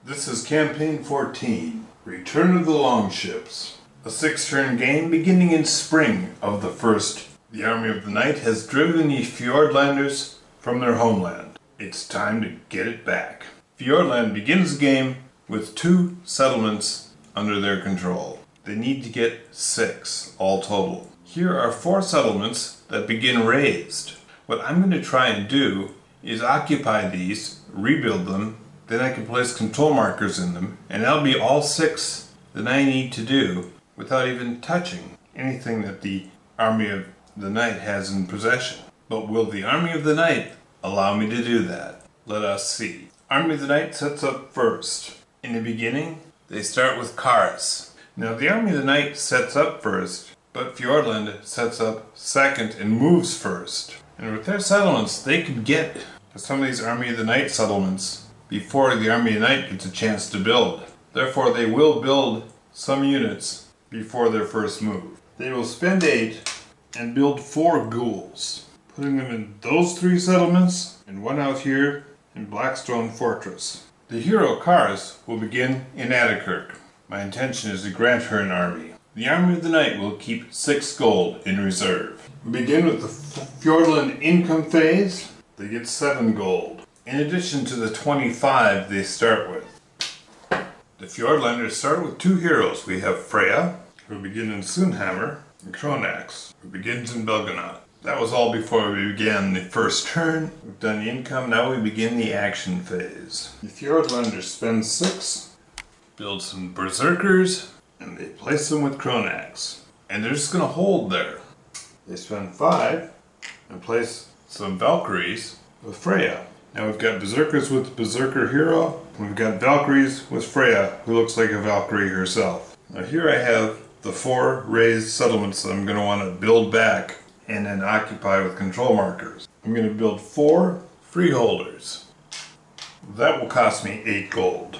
This is Campaign 14, Return of the Longships. A 6-turn game beginning in spring of the 1st. The Army of the Night has driven the Fjordlanders from their homeland. It's time to get it back. Fjordland begins the game with 2 settlements under their control. They need to get 6 all total. Here are 4 settlements that begin raised. What I'm going to try and do is occupy these, rebuild them, then I can place control markers in them, and that'll be all 6 that I need to do without even touching anything that the Army of the Night has in possession. But will the Army of the Night allow me to do that? Let us see. Army of the Night sets up first. In the beginning, they start with cars. Now the Army of the Night sets up first, but Fjordland sets up second and moves first. And with their settlements, they could get some of these Army of the Night settlements before the Army of the Night gets a chance to build. Therefore, they will build some units before their first move. They will spend 8 and build 4 ghouls, putting them in those 3 settlements and 1 out here in Blackstone Fortress. The hero Karis will begin in Attakirk. My intention is to grant her an army. The Army of the Night will keep 6 gold in reserve. We begin with the Fjordland income phase. They get 7 gold. In addition to the 25 they start with. The Fjordlanders start with 2 heroes. We have Freya, who begins in Sundhammer, and Kronax, who begins in Belganaut. That was all before we began the first turn. We've done the income, now we begin the action phase. The Fjordlanders spend 6, build some berserkers, and they place them with Kronax. And they're just going to hold there. They spend 5 and place some Valkyries with Freya. Now we've got Berserkers with the Berserker hero. We've got Valkyries with Freya, who looks like a Valkyrie herself. Now here I have the 4 raised settlements that I'm going to want to build back and then occupy with control markers. I'm going to build 4 freeholders. That will cost me 8 gold.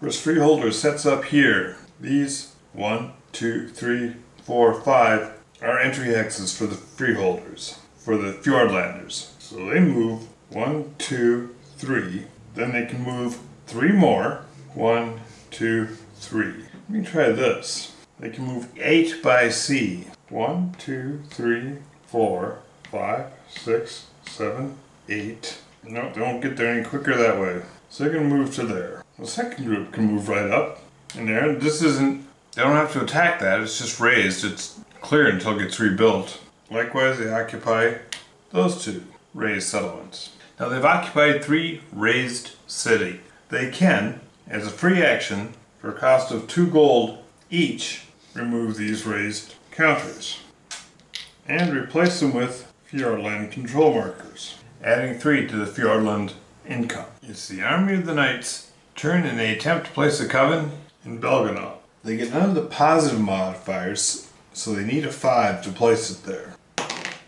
First freeholder sets up here. These 1, 2, 3, 4, 5 are entry hexes for the freeholders, for the Fjordlanders. So they move 1, 2, 3. Then they can move 3 more. 1, 2, 3. Let me try this. They can move 8 by sea. 1, 2, 3, 4, 5, 6, 7, 8. No, they won't get there any quicker that way. So they can move to there. The second group can move right up in there. This isn't, they don't have to attack that, it's just raised. It's clear until it gets rebuilt. Likewise, they occupy those 2 raised settlements. Now they've occupied 3 raised city. They can, as a free action, for a cost of 2 gold each, remove these raised counters and replace them with Fjordland control markers, adding 3 to the Fjordland income. It's the Army of the Knight's turn and they attempt to place a coven in Belganaut. They get none of the positive modifiers, so they need a 5 to place it there.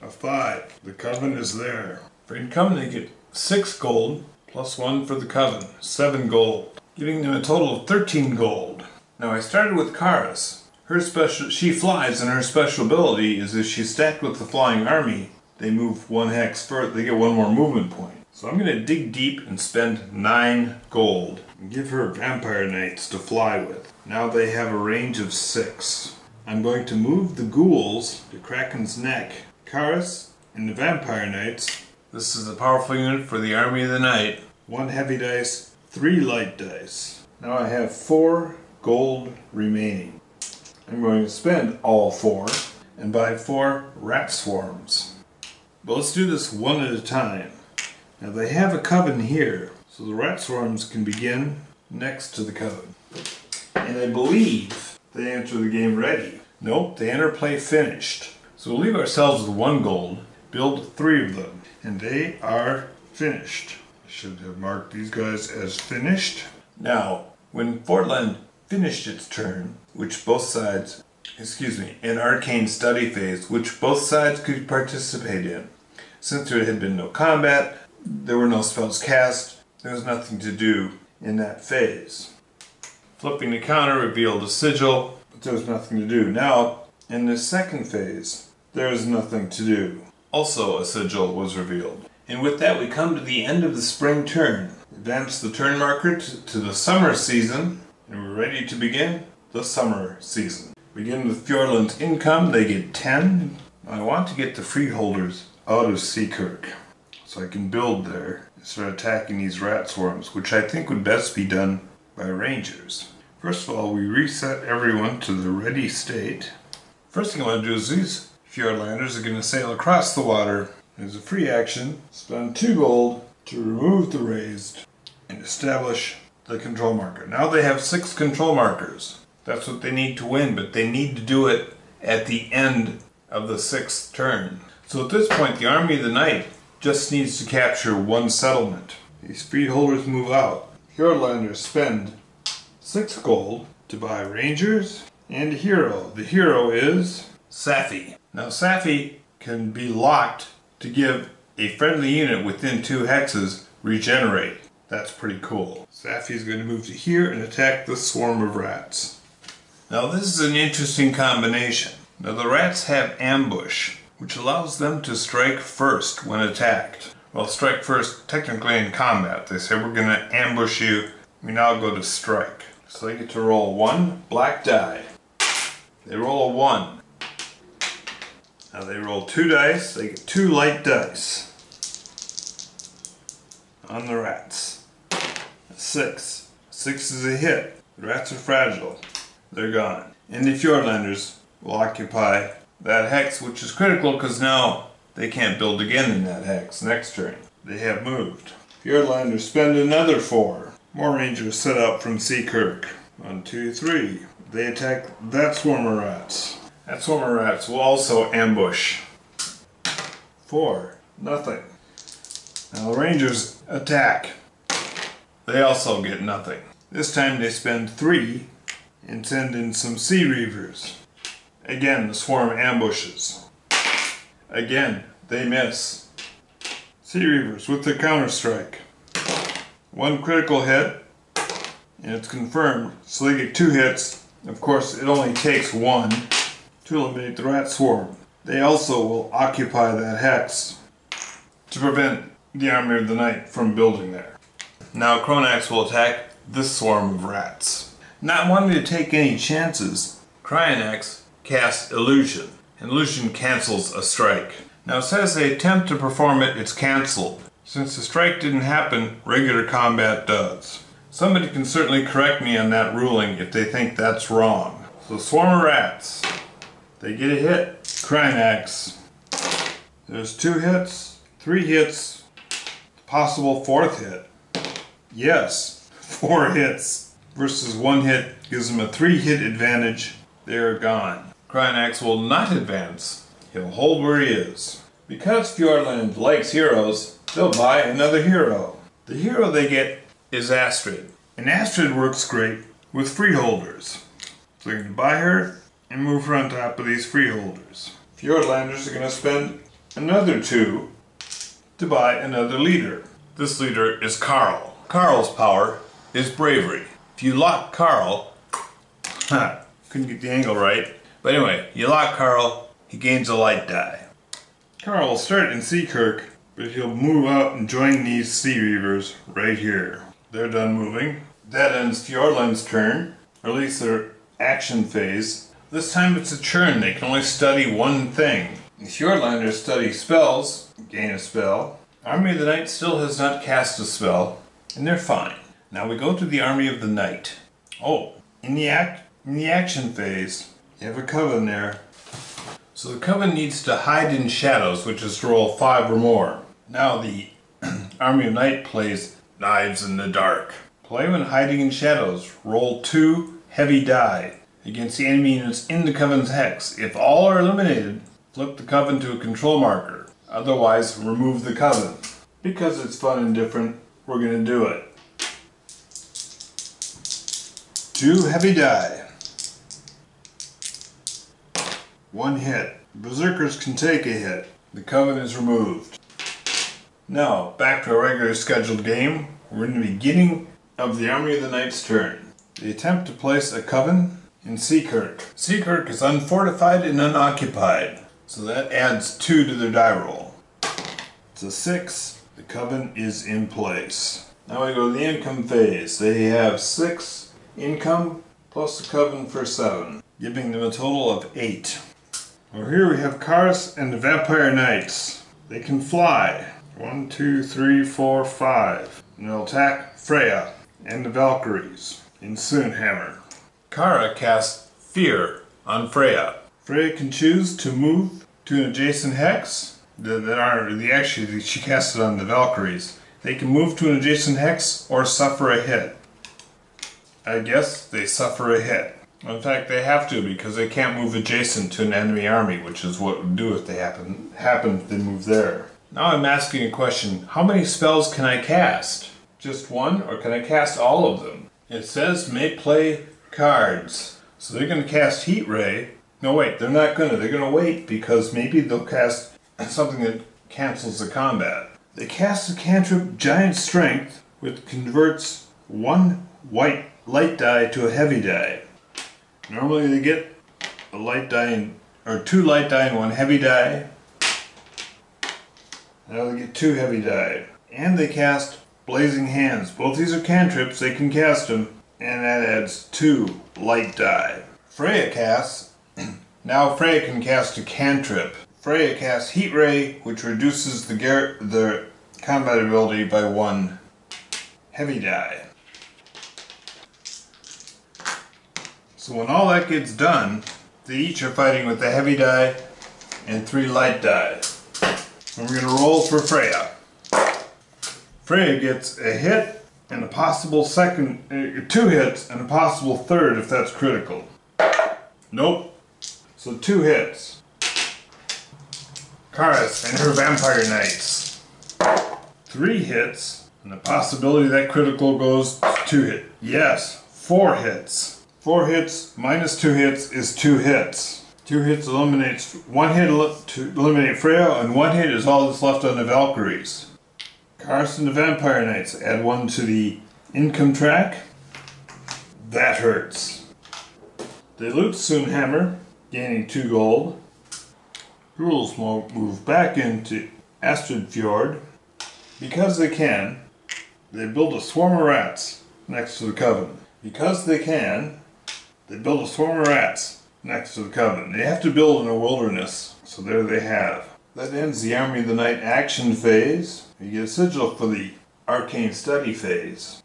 A 5. The coven is there. For income they get 6 gold plus 1 for the coven, 7 gold, giving them a total of 13 gold. Now I started with Karis. She flies, and her special ability is if she's stacked with the flying army, they move 1 hex further, they get 1 more movement point. So I'm going to dig deep and spend 9 gold and give her vampire knights to fly with. Now they have a range of 6. I'm going to move the ghouls to Kraken's Neck. Karis and the vampire knights. This is a powerful unit for the Army of the Night. 1 heavy dice, 3 light dice. Now I have 4 gold remaining. I'm going to spend all 4 and buy 4 rat swarms. But let's do this one at a time. Now they have a coven here, so the rat swarms can begin next to the coven. And I believe they enter the game ready. Nope, they enter play finished. So we'll leave ourselves with 1 gold, build 3 of them, and they are finished. I should have marked these guys as finished. Now, when Fjordland finished its turn, which both sides, an arcane study phase, which both sides could participate in. Since there had been no combat, there were no spells cast, there was nothing to do in that phase. Flipping the counter revealed a sigil, but there was nothing to do. Now, in the second phase, there is nothing to do. Also a sigil was revealed. And with that we come to the end of the spring turn. advance the turn marker to the summer season, and we're ready to begin the summer season. Begin with Fjordland's income, they get 10. I want to get the freeholders out of Seakirk so I can build there and start attacking these rat swarms, which I think would best be done by rangers. First of all, we reset everyone to the ready state. First thing I want to do is these Fjordlanders are going to sail across the water. As a free action, spend 2 gold to remove the raised and establish the control marker. Now they have 6 control markers. That's what they need to win, but they need to do it at the end of the 6th turn. So at this point, the Army of the Night just needs to capture 1 settlement. These freeholders move out. Fjordlanders spend 6 gold to buy rangers and a hero. The hero is Safi. Now Safi can be locked to give a friendly unit within 2 hexes regenerate. That's pretty cool. Safi is going to move to here and attack the swarm of rats. Now this is an interesting combination. Now the rats have ambush, which allows them to strike first when attacked. Well, strike first technically in combat. They say we're going to ambush you. We now go to strike. So they get to roll 1 black die. They roll a 1. Now they roll 2 dice. They get 2 light dice on the rats. 6. 6 is a hit. The rats are fragile. They're gone. And the Fjordlanders will occupy that hex, which is critical because now they can't build again in that hex next turn. They have moved. Fjordlanders spend another 4. More rangers set out from Seakirk. 1, 2, 3. They attack that swarm of rats. That swarm of rats will also ambush. 4. Nothing. Now the rangers attack. They also get nothing. This time they spend 3 and send in some sea reavers. Again, the swarm ambushes. Again, they miss. Sea reavers with their counter strike. 1 critical hit, and it's confirmed, so they get 2 hits. Of course, it only takes 1 to eliminate the rat swarm. They also will occupy that hex to prevent the Army of the Night from building there. Now Cronax will attack this swarm of rats. Not wanting to take any chances, Cryonax casts Illusion, and Illusion cancels a strike. Now it says they attempt to perform it, it's cancelled. Since the strike didn't happen, regular combat does. Somebody can certainly correct me on that ruling if they think that's wrong. So swarm of rats, they get a hit. Cryonax, there's 2 hits, 3 hits, possible 4th hit. Yes, 4 hits versus 1 hit gives them a 3-hit advantage. They're gone. Cryonax will not advance. He'll hold where he is. Because Fjordland likes heroes, they'll buy another hero. The hero they get is Astrid. And Astrid works great with freeholders. So they're going to buy her and move her on top of these freeholders. Fjordlanders are going to spend another 2 to buy another leader. This leader is Carl. Carl's power is bravery. If you lock Carl, couldn't get the angle right, but anyway, you lock Carl, he gains a light die. Carl will start in Seakirk, but he'll move out and join these sea reavers right here. They're done moving. That ends Fjordland's turn, or at least their action phase. This time it's a churn, they can only study 1 thing. The Fjordlanders study spells, gain a spell. Army of the Night still has not cast a spell, and they're fine. Now we go to the Army of the Night. Oh, in the action phase, you have a coven there. So the coven needs to hide in shadows, which is to roll 5 or more. Now the Army of Night plays Knives in the Dark. Play when hiding in shadows. Roll 2 heavy die against the enemy units in the coven's hex. If all are eliminated, flip the coven to a control marker. Otherwise, remove the coven. Because it's fun and different, we're going to do it. 2 heavy die. 1 hit. Berserkers can take a hit. The coven is removed. Now, back to our regular scheduled game. We're in the beginning of the Army of the Night's turn. They attempt to place a coven in Seakirk. Seakirk is unfortified and unoccupied, so that adds 2 to their die roll. It's a 6. The coven is in place. Now we go to the income phase. They have 6 income plus a coven for 7, giving them a total of 8. Well, here we have Karis and the Vampire Knights. They can fly. 1, 2, 3, 4, 5. And they'll attack Freya and the Valkyries in Soonhammer. Kara casts Fear on Freya. Freya can choose to move to an adjacent hex. Actually, she cast it on the Valkyries. They can move to an adjacent hex or suffer a hit. I guess they suffer a hit. In fact, they have to because they can't move adjacent to an enemy army, which is what would do if they happen if they move there. Now I'm asking a question. How many spells can I cast? Just one, or can I cast all of them? It says may play cards. So they're going to cast Heat Ray. No, wait, they're not going to. They're going to wait because maybe they'll cast something that cancels the combat. They cast the cantrip Giant Strength, which converts 1 white light die to a heavy die. Normally they get a light die or 2 light die and 1 heavy die. Now they get 2 heavy die. And they cast Blazing Hands. Both these are cantrips, they can cast them, and that adds 2 light die. Freya casts. Now Freya can cast a cantrip. Freya casts Heat Ray, which reduces the combat ability by 1 heavy die. So when all that gets done, they each are fighting with a heavy die and 3 light die. And we're going to roll for Freya. Freya gets a hit and a possible 2 hits and a possible 3rd if that's critical. Nope. So 2 hits. Karis and her Vampire Knights. 3 hits, and the possibility that critical goes to 2 hits. Yes, 4 hits. 4 hits minus 2 hits is 2 hits. 2 hits eliminates 1 hit to eliminate Freya, and 1 hit is all that's left on the Valkyries. Karis and the Vampire Knights add 1 to the income track. That hurts. They loot Soonhammer, gaining 2 gold. Ghouls move back into Astrid Fjord. Because they can, they build a swarm of rats next to the Coven. Because they can, they build a swarm of rats next to the Coven. They have to build in a wilderness, so there they have. That ends the Army of the Night action phase. You get a sigil for the arcane study phase.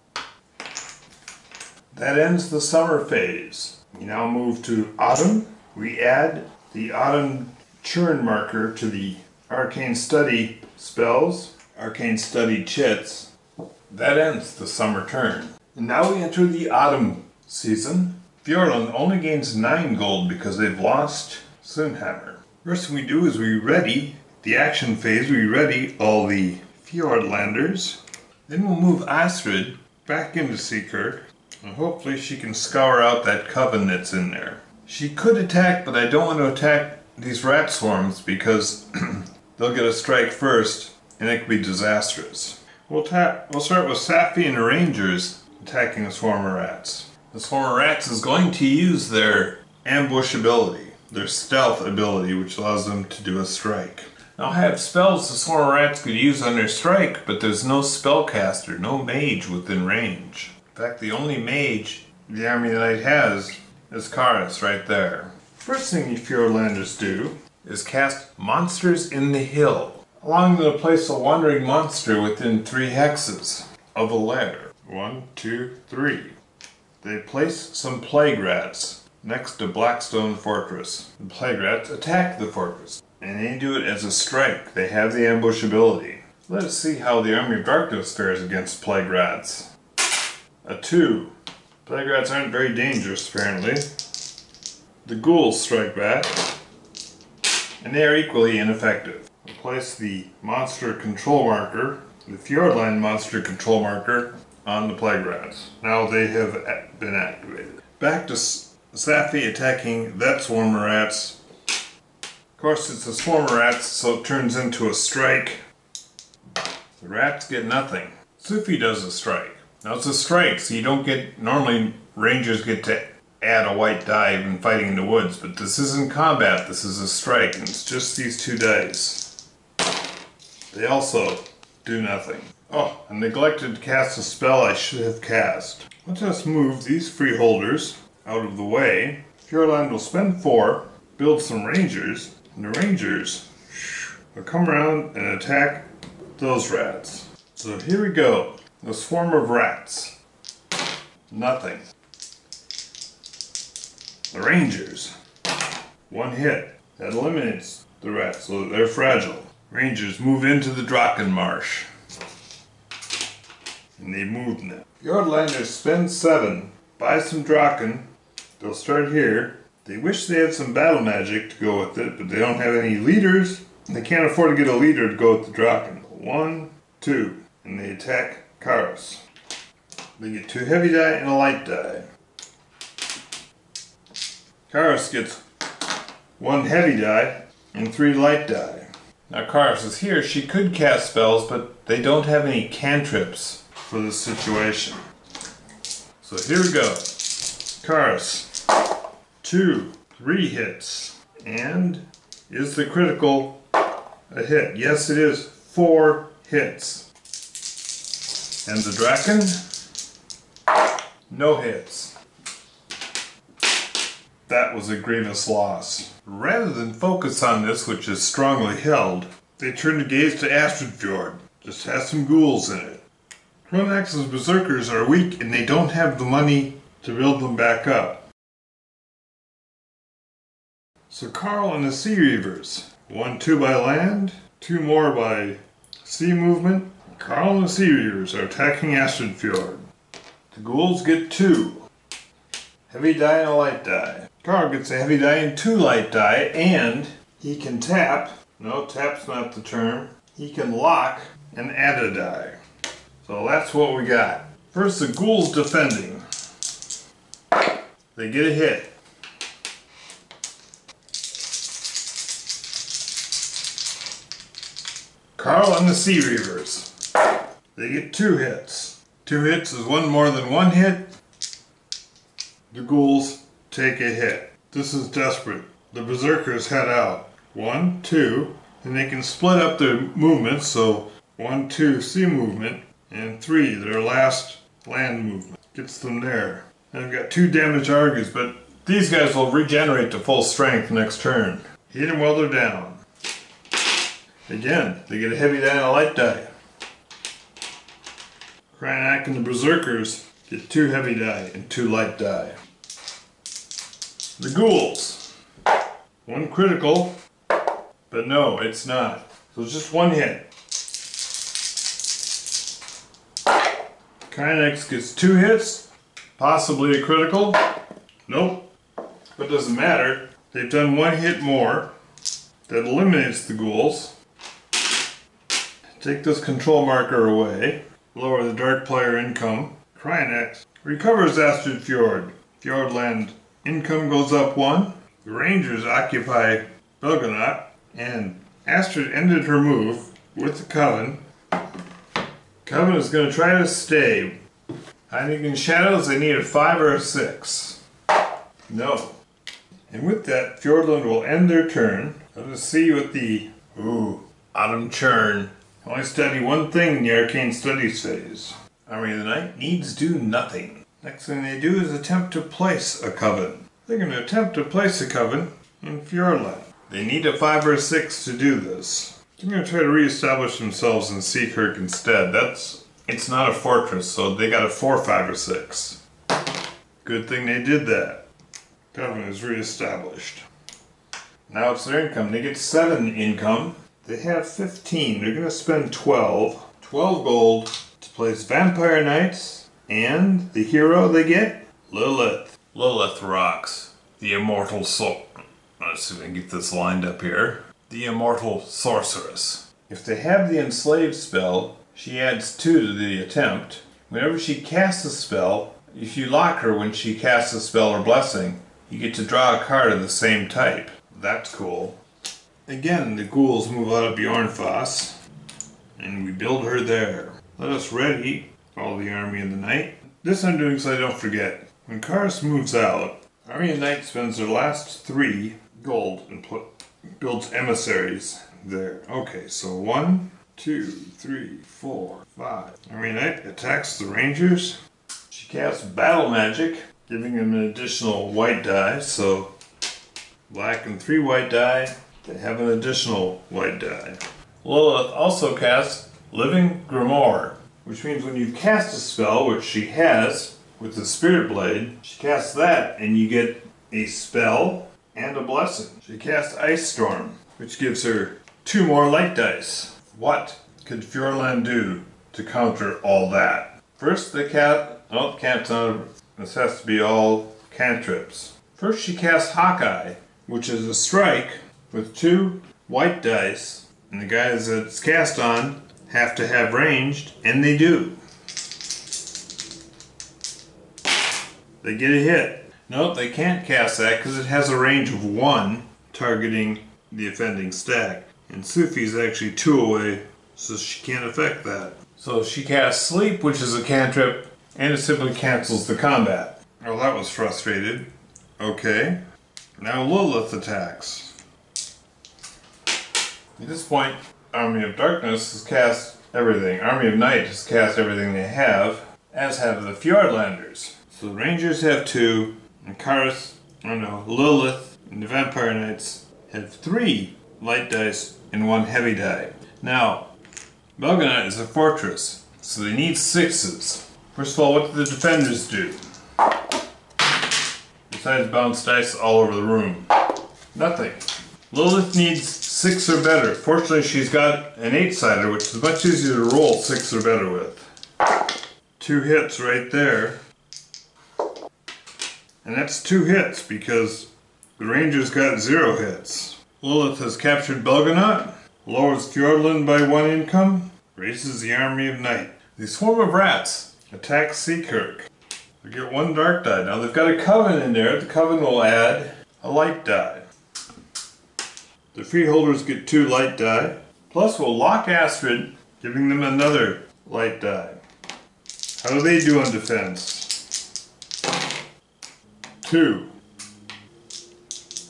That ends the summer phase. We now move to autumn. We add the autumn churn marker to the arcane study spells, arcane study chits. That ends the summer turn. And now we enter the autumn season. Fjordland only gains 9 gold because they've lost Soonhammer. First thing we do is we ready the action phase. We ready all the Fjordlanders. Then we'll move Astrid back into Seekirk, and hopefully she can scour out that coven that's in there. She could attack, but I don't want to attack these rat swarms because they'll get a strike first, and it could be disastrous. We'll start with Safi and the Rangers attacking the swarm of rats. The swarm of rats is going to use their ambush ability, their stealth ability, which allows them to do a strike. Now I have spells the swarm of rats could use on their strike, but there's no spellcaster, no mage within range. In fact, the only mage the Army of the Night has is Karis right there. First thing you Fjordlanders do is cast Monsters in the Hill, allowing them to place a wandering monster within 3 hexes of a ladder. 1, 2, 3. They place some plague rats next to Blackstone Fortress. The plague rats attack the fortress, and they do it as a strike. They have the ambush ability. Let us see how the Army of Darkness fares against plague rats. A 2. Plague rats aren't very dangerous, apparently. The ghouls strike back, and they are equally ineffective. We place the monster control marker, the Fjordland monster control marker, on the plague rats. Now they have been activated. Back to Safi attacking that swarm of rats. Of course, it's a swarm of rats, so it turns into a strike. The rats get nothing. Sufi does a strike. Now it's a strike, so you don't get, normally rangers get to add a white die when fighting in the woods, but this isn't combat, this is a strike, and it's just these 2 dice. They also do nothing. Oh, I neglected to cast a spell I should have cast. Let us move these freeholders out of the way. Fjordland will spend 4, build some rangers, and the rangers will come around and attack those rats. So here we go. A swarm of rats. Nothing. The rangers. 1 hit. That eliminates the rats, so they're fragile. Rangers move into the Drachenmarsh. And they move now. Fjordlanders spend 7. Buy some Drachen. They'll start here. They wish they had some battle magic to go with it, but they don't have any leaders. They can't afford to get a leader to go with the Drachen. 1, 2. And they attack Karos. They get 2 heavy die and a light die. Karos gets 1 heavy die and 3 light die. Now Karos is here. She could cast spells, but they don't have any cantrips for this situation. So here we go. Karos. 2, 3 hits. And is the critical a hit? Yes, it is. 4 hits. And the Drachen? No hits. That was a grievous loss. Rather than focus on this, which is strongly held, they turn to gaze to Astridfjord. Just has some ghouls in it. Kronax's berserkers are weak and they don't have the money to build them back up. So Carl and the Sea Reavers. 1, 2 by land, 2 more by sea movement. Carl and the Sea Reavers are attacking Astridfjord. The ghouls get 2. Heavy die and a light die. Carl gets a heavy die and 2 light die, and he can tap. No, tap's not the term. He can lock and add a die. So that's what we got. First, the ghouls defending. They get a hit. Carl and the Sea Reavers. They get 2 hits. 2 hits is 1 more than 1 hit. The ghouls take a hit. This is desperate. The berserkers head out. 1, 2, and they can split up their movements, so 1, 2 sea movement, and 3 their last land movement. Gets them there. And I've got 2 damage Argus, but these guys will regenerate to full strength next turn. Hit them while they're down. Again, they get a heavy die and a light die. Krynak and the berserkers get 2 heavy die and 2 light die. The ghouls. 1 critical, but no, it's not. So it's just 1 hit. Kynex gets 2 hits, possibly a critical. Nope, but doesn't matter. They've done 1 hit more. That eliminates the ghouls. Take this control marker away. Lower the dark player income. Krynex recovers Astridfjord. Fjordland income goes up 1. The Rangers occupy Belgonaut. And Astrid ended her move with the Coven. Coven is going to try to stay. Hiding in shadows, they need a 5 or a 6. No. And with that, Fjordland will end their turn. Let us see what the Autumn Churn. Only study 1 thing in the Arcane Studies phase. Army of the Night needs do nothing. Next thing they do is attempt to place a Coven. They're going to attempt to place a Coven in Fjordland. They need a 5 or a 6 to do this. They're going to try to reestablish themselves in Seakirk instead. It's not a fortress, so they got a 4, 5, or 6. Good thing they did that. Coven is reestablished. Now it's their income. They get 7 income. They have 15. They're going to spend 12. 12 gold to place Vampire Knights. And the hero they get? Lilith. Lilith rocks. The immortal soul. Let's see if I can get this lined up here. The immortal sorceress. If they have the enslaved spell, she adds 2 to the attempt. Whenever she casts a spell, if you lock her when she casts a spell or blessing, you get to draw a card of the same type. That's cool. Again, the ghouls move out of Bjornfoss, and we build her there. Let us ready all the Army of the Night. This I'm doing so I don't forget. When Karos moves out, Army of the Night spends their last 3 gold and builds emissaries there. Okay, so 1, 2, 3, 4, 5. Army of Night attacks the Rangers. She casts Battle Magic, giving them an additional white die, so black and 3 white die, they have an additional white die. Lilith also casts Living Grimoire, which means when you cast a spell, which she has with the Spirit Blade, she casts that and you get a spell and a blessing. She casts Ice Storm, which gives her 2 more light dice. What could Fjordland do to counter all that? First, the cat. Oh, can't. This has to be all cantrips. First, she casts Hawkeye, which is a strike with 2 white dice, and the guys that it's cast on have to have ranged, and they do. They get a hit. Nope, they can't cast that because it has a range of 1, targeting the offending stack. And Sufi's actually 2 away, so she can't affect that. So she casts Sleep, which is a cantrip, and it simply cancels the combat. Oh, that was frustrated. Okay. Now Lilith attacks. At this point, Army of Darkness has cast everything. Army of Night has cast everything they have, as have the Fjordlanders. So the Rangers have 2, and Lilith and the Vampire Knights have 3 light dice and 1 heavy die. Now, Belganaut is a fortress, so they need 6s. First of all, what do the defenders do? Besides bounce dice all over the room. Nothing. Lilith needs 6 or better. Fortunately, she's got an 8-sider, which is much easier to roll 6 or better with. 2 hits right there. And that's 2 hits because the Rangers got 0 hits. Lilith has captured Belganaut, lowers Fjordland by 1 income, raises the Army of Night. The swarm of rats attacks Seakirk. They get 1 dark die. Now they've got a coven in there. The coven will add a light die. The freeholders get 2 light die. Plus we'll lock Astrid, giving them another light die. How do they do on defense? 2.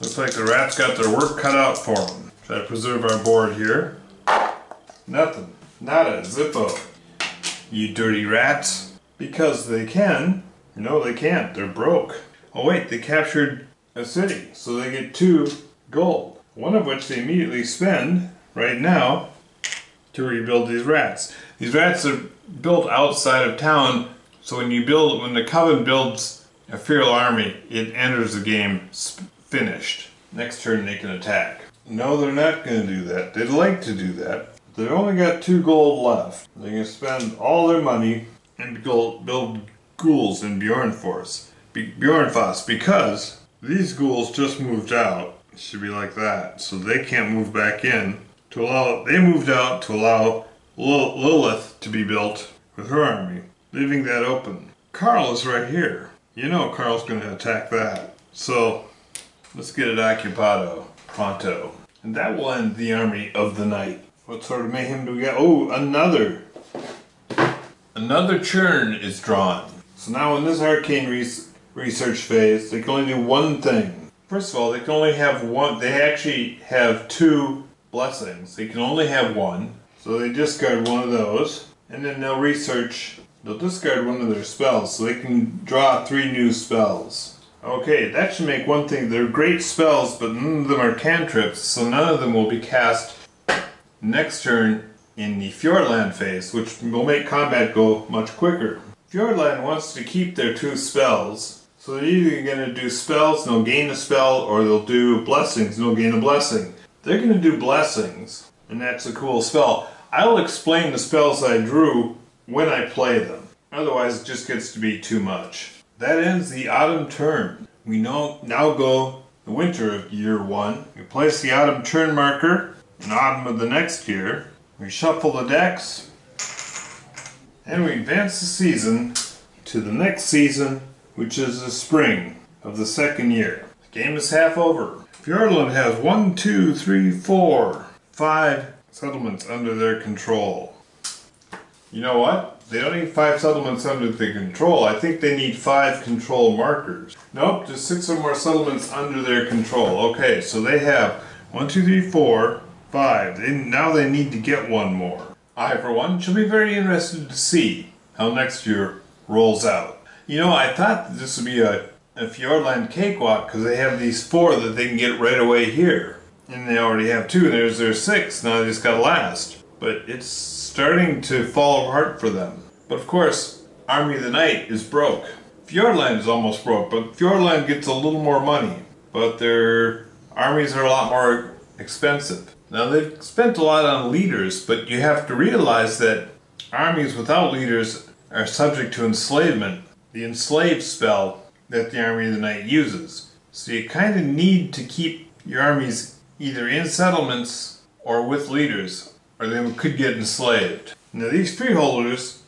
Looks like the rats got their work cut out for them. Try to preserve our board here. Nothing. Nada. Zippo. You dirty rats. Because they can. No, they can't. They're broke. Oh wait, they captured a city. So they get 2 gold. One of which they immediately spend right now to rebuild these rats. These rats are built outside of town. So when the coven builds a feral army, it enters the game finished. Next turn they can attack. No, they're not going to do that. They'd like to do that. They've only got 2 gold left. They can spend all their money and build ghouls in Bjornfoss because these ghouls just moved out. It should be like that. So they can't move back in. They moved out to allow Lilith to be built with her army, leaving that open. Carl is right here. You know Carl's going to attack that. So let's get it occupado pronto. And that will end the Army of the Night. What sort of mayhem do we got? Oh, another churn is drawn. So now in this arcane research phase, they can only do 1 thing. First of all, they can only have 1. They actually have 2 blessings. They can only have 1. So they discard 1 of those. And then they'll discard 1 of their spells. So they can draw 3 new spells. Okay, that should make 1 thing. They're great spells, but none of them are cantrips, so none of them will be cast next turn in the Fjordland phase, which will make combat go much quicker. Fjordland wants to keep their 2 spells, so they're either going to do spells and they'll gain a spell, or they'll do blessings and they'll gain a blessing. They're going to do blessings, and that's a cool spell. I'll explain the spells I drew when I play them. Otherwise it just gets to be too much. That ends the autumn turn. We now go the winter of year 1. We place the autumn turn marker in autumn of the next year. We shuffle the decks. And we advance the season to the next season, which is the spring of the 2nd year. The game is half over. Fjordland has 1, 2, 3, 4, 5 settlements under their control. You know what? They don't need 5 settlements under their control. I think they need 5 control markers. Nope, just 6 or more settlements under their control. Okay, so they have 1, 2, 3, 4, 5. Now they need to get 1 more. I, for one, shall be very interested to see how next year rolls out. You know, I thought that this would be a Fjordland cakewalk because they have these 4 that they can get right away here. And they already have 2, and there's their 6. Now they just gotta last. But it's starting to fall apart for them. But of course, Army of the Night is broke. Fjordland is almost broke, but Fjordland gets a little more money. But their armies are a lot more expensive. Now they've spent a lot on leaders, but you have to realize that armies without leaders are subject to enslavement. The enslaved spell that the Army of the Night uses. So you kind of need to keep your armies either in settlements or with leaders, or they could get enslaved. Now these freeholders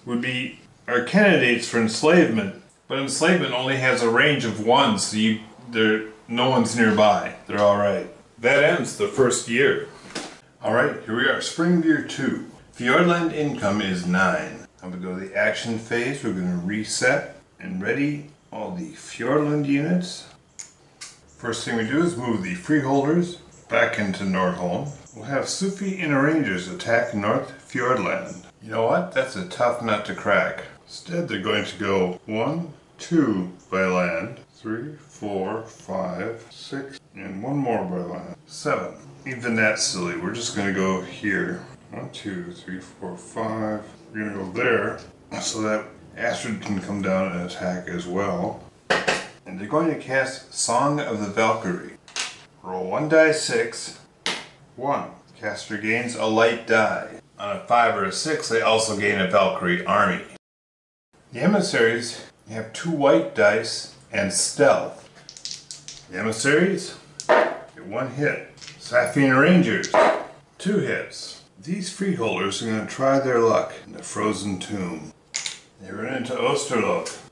are candidates for enslavement, but enslavement only has a range of 1, so no one's nearby. They're alright. That ends the first year. Alright, here we are, spring year 2. Fjordland income is 9. I'm going to go to the action phase. We're going to reset and ready all the Fjordland units. First thing we do is move the freeholders back into Nordholm. We'll have Sufi and Rangers attack North Fjordland. You know what? That's a tough nut to crack. Instead, they're going to go 1, 2 by land, 3, 4, 5, 6, and 1 more by land. 7. Even that's silly. We're just going to go here. 1, 2, 3, 4, 5. We're going to go there so that Astrid can come down and attack as well. And they're going to cast Song of the Valkyrie. Roll 1 die 6. 1. Caster gains a light die. On a 5 or a 6, they also gain a Valkyrie army. The emissaries have 2 white dice and stealth. The emissaries get 1 hit. Safina Rangers, 2 hits. These freeholders are going to try their luck in the frozen tomb. They run into Osterloth.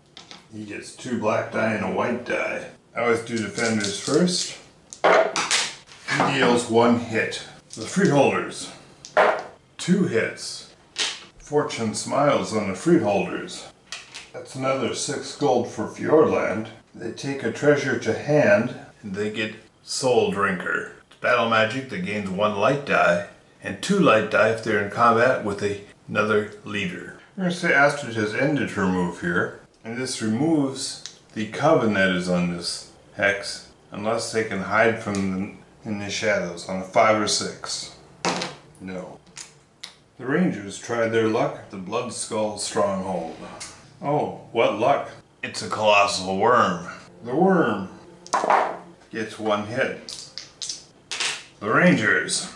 He gets 2 black die and a white die. I always do defenders first. He deals 1 hit. The freeholders, 2 hits. Fortune smiles on the freeholders. That's another 6 gold for Fjordland. They take a treasure to hand and they get Soul Drinker. It's battle magic that gains 1 light die and 2 light die if they're in combat with another leader. We're going to say Astrid has ended her move here, and this removes the coven that is on this hex unless they can hide from in the shadows on a 5 or 6. No. The Rangers tried their luck at the Blood Skull Stronghold. Oh, what luck. It's a colossal worm. The worm gets 1 hit. The Rangers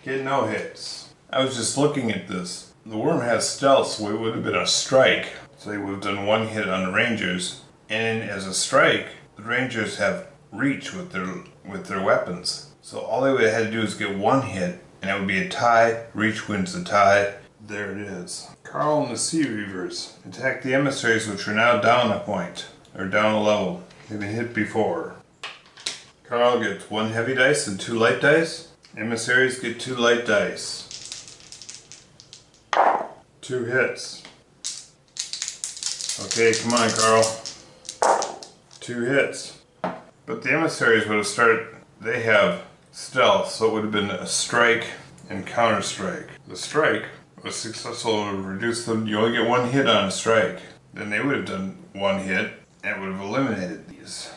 get no hits. I was just looking at this. The worm has stealth, so it would have been a strike. So they would have done 1 hit on the Rangers. And as a strike, the Rangers have reach with their weapons. So all they would have had to do is get 1 hit, and it would be a tie. Reach wins the tie. There it is. Carl and the Sea Reavers attack the emissaries, which are now down a point, or down a level. They've been hit before. Carl gets 1 heavy dice and 2 light dice. Emissaries get 2 light dice. 2 hits. Okay, come on, Carl. 2 hits. But the emissaries would have started, they have stealth, so it would have been a strike and counter strike. The strike was successful to reduce them. You only get 1 hit on a strike. Then they would have done 1 hit and would have eliminated these.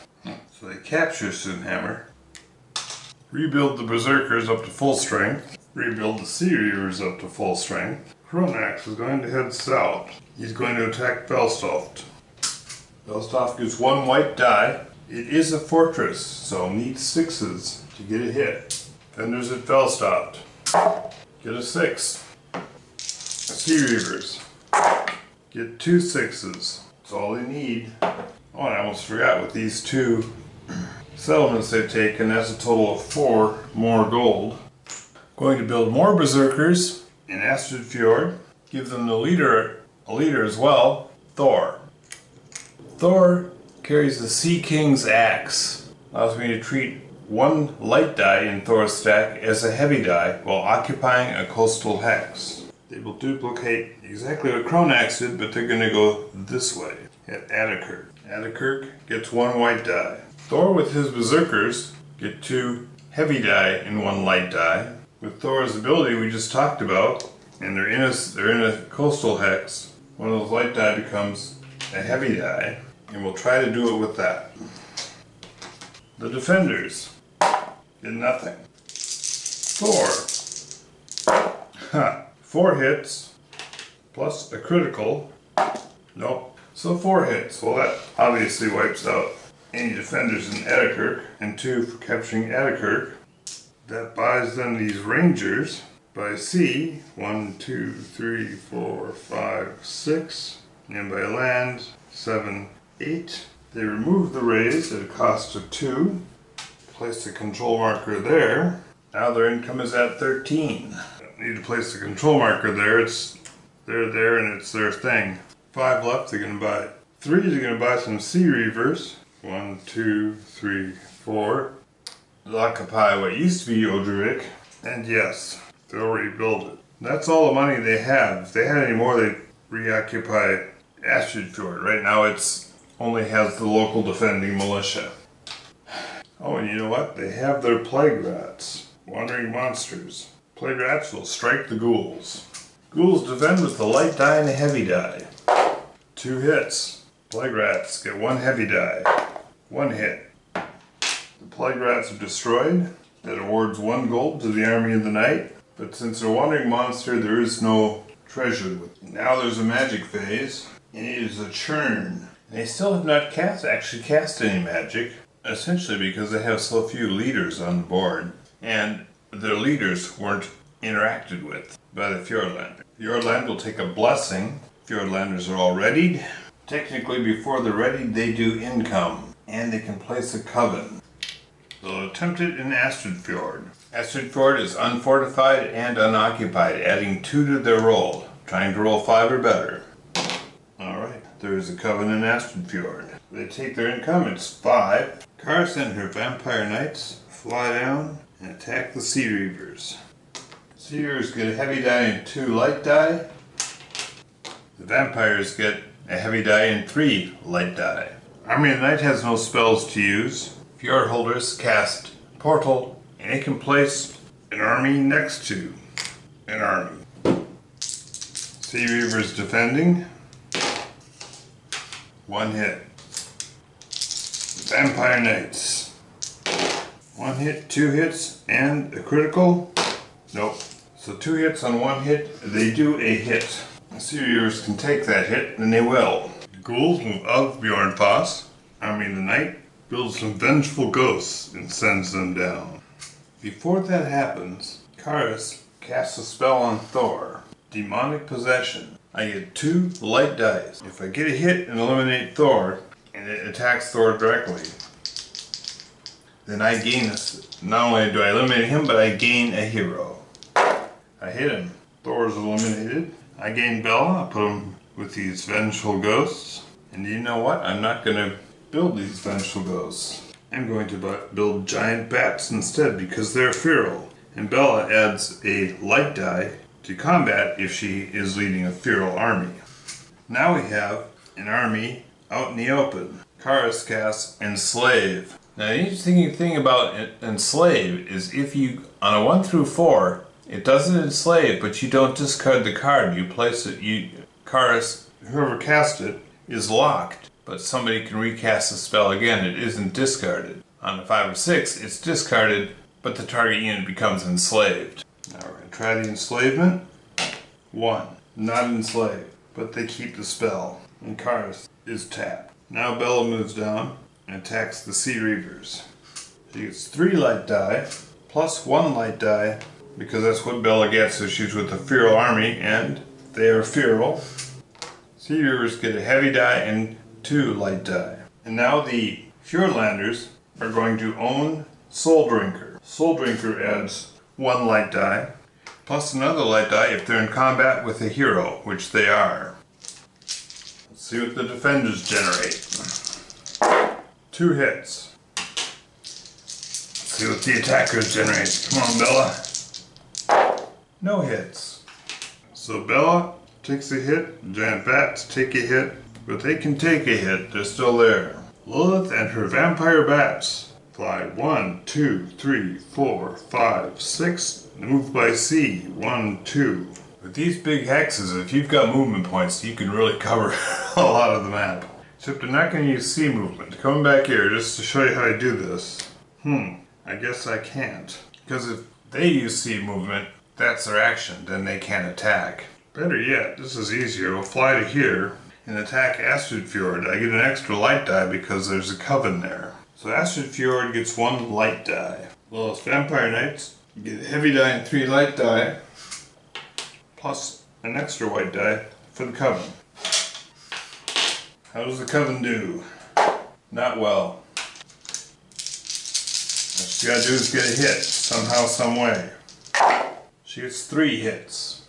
So they capture Sunhammer. Rebuild the Berserkers up to full strength. Rebuild the Sea Reavers up to full strength. Kronax is going to head south. He's going to attack Velstoft. Velstoft gets 1 white die. It is a fortress, so needs 6s to get a hit. Defenders at Velstoft get a 6. Sea Reavers get 2 6s. That's all they need. Oh, and I almost forgot with these 2 settlements they've taken, that's a total of 4 more gold. Going to build more Berserkers in Astrid Fjord. Give them a leader as well, Thor. Thor carries the Sea King's axe. Allows me to treat 1 light die in Thor's stack as a heavy die while occupying a coastal hex. They will duplicate exactly what Kronax did, but they're going to go this way at Attakirk. Attakirk gets 1 white die. Thor with his Berserkers get 2 heavy die and 1 light die. With Thor's ability we just talked about, and they're in a coastal hex, one of those light die becomes a heavy die, and we'll try to do it with that. The defenders did nothing. Thor. 4 hits plus a critical. Nope. So 4 hits. Well, that obviously wipes out any defenders in Edikirk, and 2 for capturing Edikirk. That buys them these rangers by sea, 1, 2, 3, 4, 5, 6, and by land, 7, 8. They remove the rays at a cost of 2. Place a control marker there. Now their income is at 13. Need to place the control marker there. They're there and it's their thing. 5 left. They're gonna buy 3. They're gonna buy some sea reavers. 1, 2, 3, 4. They'll occupy what used to be Odrivik, and yes, they'll rebuild it. That's all the money they have. If they had any more, they'd reoccupy Astridfjord. Right now, it's only has the local defending militia. Oh, and you know what? They have their plague rats, wandering monsters. Plague rats will strike the ghouls. Ghouls defend with the light die and a heavy die. 2 hits. Plague rats get 1 heavy die. 1 hit. The plague rats are destroyed. That awards 1 gold to the army of the night. But since they're a wandering monster, there is no treasure with them. Now there's a magic phase, and it is a churn. And they still have not actually cast any magic, essentially because they have so few leaders on the board, and their leaders weren't interacted with by the Fjordlander. Fjordland will take a blessing. Fjordlanders are all readied. Technically, before they're readied, they do income, and they can place a coven. They'll attempt it in Astridfjord. Astridfjord is unfortified and unoccupied, adding 2 to their roll, trying to roll 5 or better. Alright, there is a coven in Astridfjord. They take their income, it's 5. Karis and her vampire knights fly down and attack the sea reavers. Sea reavers get a heavy die and 2 light die. The vampires get a heavy die and 3 light die. Army of the Night has no spells to use. Fjord holders cast Portal, and it can place an army next to an army. Sea Reavers defending. 1 hit. Vampire Knights. 1 hit, 2 hits, and a critical. Nope. So 2 hits on 1 hit, they do a hit. The Sea Reavers can take that hit, and they will. The ghouls move out of Bjornfoss. Army of the Night builds some vengeful ghosts and sends them down. Before that happens, Karis casts a spell on Thor. Demonic Possession. I get 2 light dice. If I get a hit and eliminate Thor, and it attacks Thor directly, then I gain this. Not only do I eliminate him, but I gain a hero. I hit him. Thor is eliminated. I gain Bella. I put him with these vengeful ghosts. And you know what? I'm not going to build these vengeful ghosts. I'm going to build giant bats instead because they're feral. And Bella adds a light die to combat if she is leading a feral army. Now we have an army out in the open. Karis casts Enslave. Now the interesting thing about Enslave is if you, on a 1 through 4, it doesn't enslave, but you don't discard the card. You place it, Karis, whoever cast it, is locked. But somebody can recast the spell again. It isn't discarded. On a 5 or 6, it's discarded, but the target unit becomes enslaved. Now we're going to try the enslavement. 1. Not enslaved, but they keep the spell. And Karis is tapped. Now Bella moves down and attacks the Sea Reavers. She gets 3 light die, plus 1 light die, because that's what Bella gets if she's with the feral army, and they are feral. Sea Reavers get a heavy die and 2 light die. And now the Fjordlanders are going to own Soul Drinker. Soul Drinker adds 1 light die, plus another light die if they're in combat with a hero, which they are. Let's see what the defenders generate. 2 hits. Let's see what the attackers generate. Come on, Bella. No hits. So Bella takes a hit, giant bats take a hit, but they can take a hit, they're still there. Lilith and her vampire bats fly 1, 2, 3, 4, 5, 6, move by sea 1, 2, With these big hexes, if you've got movement points, you can really cover a lot of the map. Except I'm not going to use sea movement. Coming back here just to show you how I do this. I guess I can't. Because if they use sea movement, that's their action, then they can't attack. Better yet, this is easier. We'll fly to here and attack Astrid Fjord. I get an extra light die because there's a coven there. So Astrid Fjord gets 1 light die. Lost Vampire Knights, you get a heavy die and 3 light die, plus an extra white die for the coven. How does the coven do? Not well. What she gotta do is get a hit, somehow, some way. She gets 3 hits.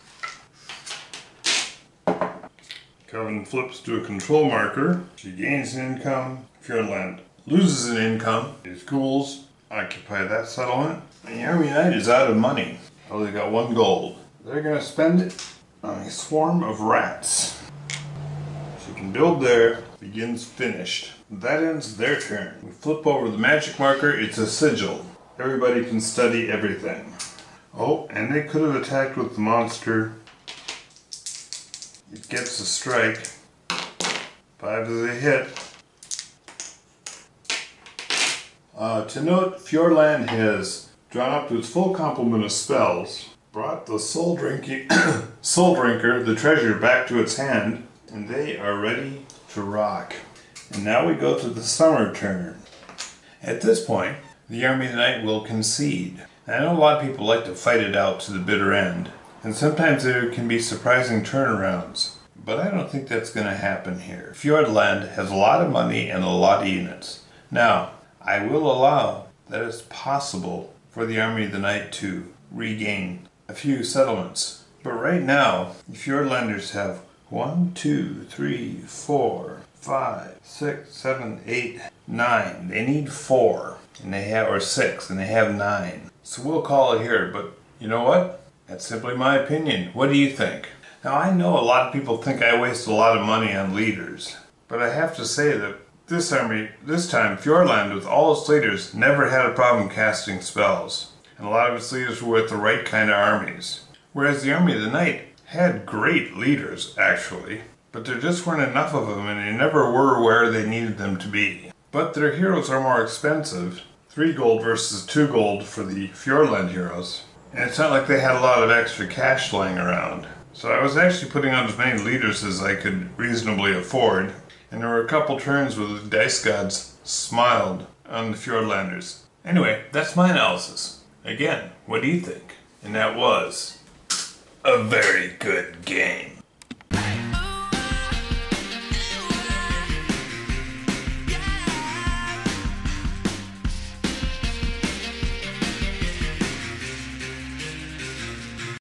Coven flips to a control marker. She gains an income. Fjordland loses an income. These ghouls occupy that settlement. And the Army Knight is out of money. Oh, they got 1 gold. They're gonna spend it on a swarm of rats. She can build there. Begins finished. That ends their turn. We flip over the magic marker. It's a sigil. Everybody can study everything. Oh, and they could have attacked with the monster. It gets a strike. 5 is a hit. To note, Fjordland has drawn up to its full complement of spells, brought the Soul Drinker, the treasure, back to its hand, and they are ready to rock. And now we go to the summer turn. At this point, the Army of the Night will concede. I know a lot of people like to fight it out to the bitter end, and sometimes there can be surprising turnarounds, but I don't think that's going to happen here. Fjordland has a lot of money and a lot of units. Now, I will allow that it's possible for the Army of the Night to regain a few settlements, but right now, the Fjordlanders have 1, 2, 3, 4, 5, 6, 7, 8, 9. They need 4, and they have, or 6, and they have 9. So we'll call it here, but you know what? That's simply my opinion. What do you think? Now I know a lot of people think I waste a lot of money on leaders, but I have to say that this army, this time, Fjordland with all its leaders never had a problem casting spells, and a lot of its leaders were with the right kind of armies. Whereas the Army of the Night had great leaders, actually, but there just weren't enough of them and they never were where they needed them to be. But their heroes are more expensive. 3 gold versus 2 gold for the Fjordland heroes. And it's not like they had a lot of extra cash laying around. So I was actually putting on as many leaders as I could reasonably afford. And there were a couple turns where the dice gods smiled on the Fjordlanders. Anyway, that's my analysis. Again, what do you think? And that was a very good game.